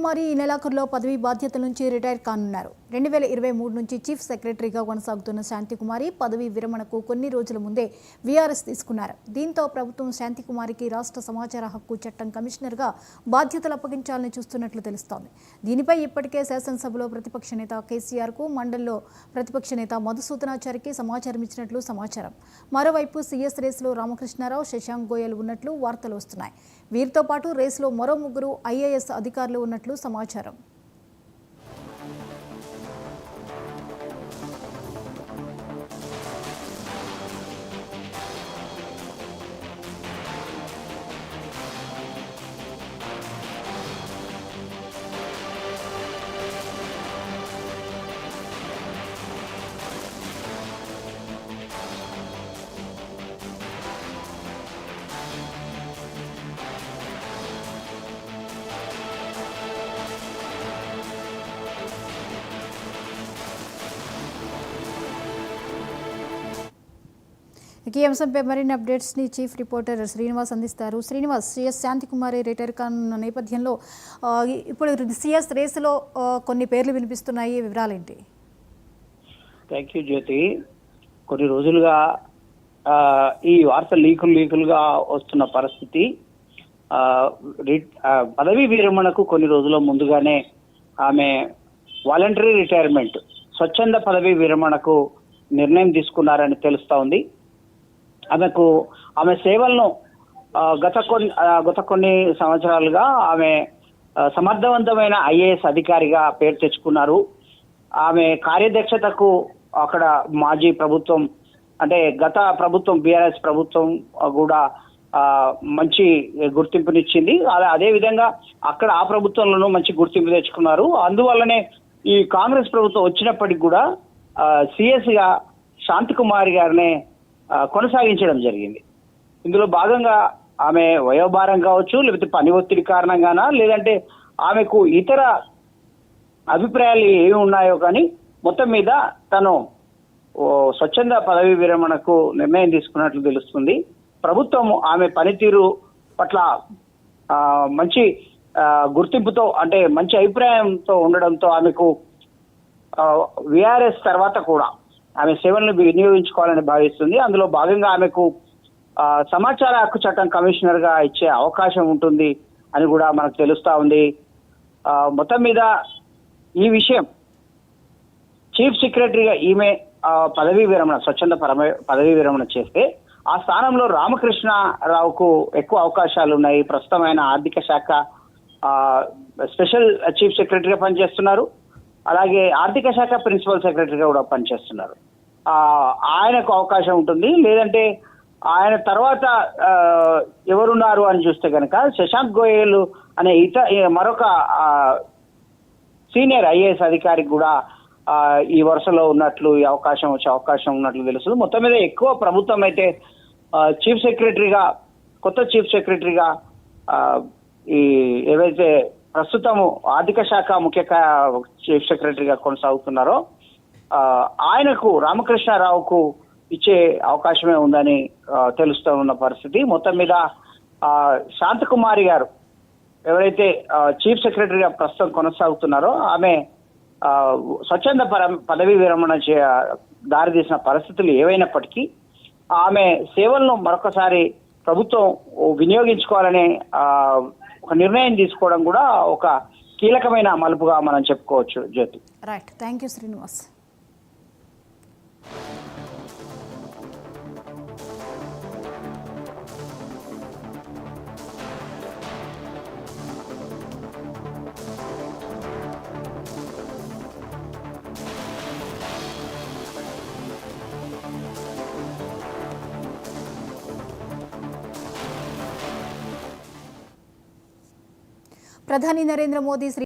శాంతికుమారి ఈ నెలాఖరులో పదవి బాధ్యతల నుంచి రిటైర్ కానున్నారు. 2023 నుంచి చీఫ్ సెక్రటరీగా కొనసాగుతున్న శాంతికుమారి పదవి విరమణకు కొన్ని రోజుల ముందే వీఆర్ఎస్ తీసుకున్నారు. దీంతో ప్రభుత్వం శాంతికుమారికి రాష్ట్ర సమాచార హక్కు చట్టం కమిషనర్గా బాధ్యతలు అప్పగించాలని చూస్తున్నట్లు తెలుస్తోంది. దీనిపై ఇప్పటికే శాసనసభలో ప్రతిపక్ష నేత కేసీఆర్కు, మండలిలో ప్రతిపక్ష నేత మధుసూదనాచారికి సమాచారం ఇచ్చినట్లు సమాచారం. మరోవైపు సీఎస్ రేసులో రామకృష్ణారావు, శశాంక్ గోయల్ ఉన్నట్లు వార్తలు వస్తున్నాయి. వీరితో పాటు రేసులో మరో ముగ్గురు ఐఏఎస్ అధికారులు ఉన్నట్లు సమాచారం. ఈ అంశంపై మరిన్ని అప్డేట్స్ని చీఫ్ రిపోర్టర్ శ్రీనివాస్ అందిస్తారు. శ్రీనివాస్, సిఎస్ శాంతికుమారి రిటైర్ కానున్న నేపథ్యంలో ఇప్పుడు సిఎస్ రేసులో కొన్ని పేర్లు వినిపిస్తున్నాయి, వివరాలేంటి? థ్యాంక్ యూ జ్యోతి. కొన్ని రోజులుగా ఈ వార్త లీకులుగా వస్తున్న పరిస్థితి. పదవీ విరమణకు కొన్ని రోజుల ముందుగానే ఆమె వాలంటరీ రిటైర్మెంట్, స్వచ్ఛంద పదవీ విరమణకు నిర్ణయం తీసుకున్నారని తెలుస్తా ఉంది. ఆమె సేవలను గత కొన్ని సంవత్సరాలుగా ఆమె సమర్థవంతమైన ఐఏఎస్ అధికారిగా పేరు తెచ్చుకున్నారు. ఆమె కార్యదక్షతకు అక్కడ మాజీ ప్రభుత్వం, అంటే గత ప్రభుత్వం బీఆర్ఎస్ ప్రభుత్వం కూడా మంచి గుర్తింపునిచ్చింది. అదే విధంగా అక్కడ ఆ ప్రభుత్వంలోనూ మంచి గుర్తింపు తెచ్చుకున్నారు. అందువల్లనే ఈ కాంగ్రెస్ ప్రభుత్వం వచ్చినప్పటికి కూడా సిఎస్ గా శాంతికుమారి గారినే కొనసాగించడం జరిగింది. ఇందులో భాగంగా ఆమె వయోభారం కావచ్చు, లేకపోతే పని ఒత్తిడి కారణంగానా, లేదంటే ఆమెకు ఇతర అభిప్రాయాలు ఏమి ఉన్నాయో కానీ మొత్తం మీద తను స్వచ్ఛంద పదవీ విరమణకు నిర్ణయం తీసుకున్నట్లు తెలుస్తుంది. ప్రభుత్వం ఆమె పనితీరు పట్ల మంచి గుర్తింపుతో, అంటే మంచి అభిప్రాయంతో ఉండడంతో ఆమెకు విఆర్ఎస్ తర్వాత కూడా ఆమె సేవలను వినియోగించుకోవాలని భావిస్తుంది. అందులో భాగంగా ఆమెకు సమాచార హక్కు చట్టం కమిషనర్ గా ఇచ్చే అవకాశం ఉంటుంది అని కూడా మనకు తెలుస్తా ఉంది. మొత్తం మీద ఈ విషయం చీఫ్ సెక్రటరీగా ఈమె పదవీ విరమణ, స్వచ్ఛంద పదవీ విరమణ చేస్తే ఆ స్థానంలో రామకృష్ణారావుకు ఎక్కువ అవకాశాలు ఉన్నాయి. ప్రస్తుతం ఆయన ఆర్థిక శాఖ స్పెషల్ చీఫ్ సెక్రటరీగా పనిచేస్తున్నారు. అలాగే ఆర్థిక శాఖ ప్రిన్సిపల్ సెక్రటరీగా కూడా పనిచేస్తున్నారు. ఆయనకు అవకాశం ఉంటుంది. లేదంటే ఆయన తర్వాత ఎవరున్నారు అని చూస్తే కనుక శశాంక్ గోయల్ అనే మరొక సీనియర్ ఐఏఎస్ అధికారికి కూడా ఈ వరుసలో ఉన్నట్లు, ఈ అవకాశం వచ్చే అవకాశం ఉన్నట్లు తెలుస్తుంది. మొత్తం మీద ఎక్కువ ప్రభుత్వం అయితే చీఫ్ సెక్రటరీగా, కొత్త చీఫ్ సెక్రటరీగా ఈ ఏవైతే ప్రస్తుతము ఆర్థిక శాఖ ముఖ్య చీఫ్ సెక్రటరీగా కొనసాగుతున్నారో ఆయనకు, రామకృష్ణారావుకు ఇచ్చే అవకాశమే ఉందని తెలుస్తూ ఉన్న పరిస్థితి. మొత్తం మీద శాంతకుమారి గారు ఎవరైతే చీఫ్ సెక్రటరీగా ప్రస్తుతం కొనసాగుతున్నారో ఆమె స్వచ్ఛంద పదవీ విరమణ దారితీసిన పరిస్థితులు ఏవైనప్పటికీ ఆమె సేవలను మరొకసారి ప్రభుత్వం వినియోగించుకోవాలనే ఒక నిర్ణయం తీసుకోవడం కూడా ఒక కీలకమైన మలుపుగా మనం చెప్పుకోవచ్చు Jyothi. Right, thank you Srinivas. ప్రధాని నరేంద్ర మోదీ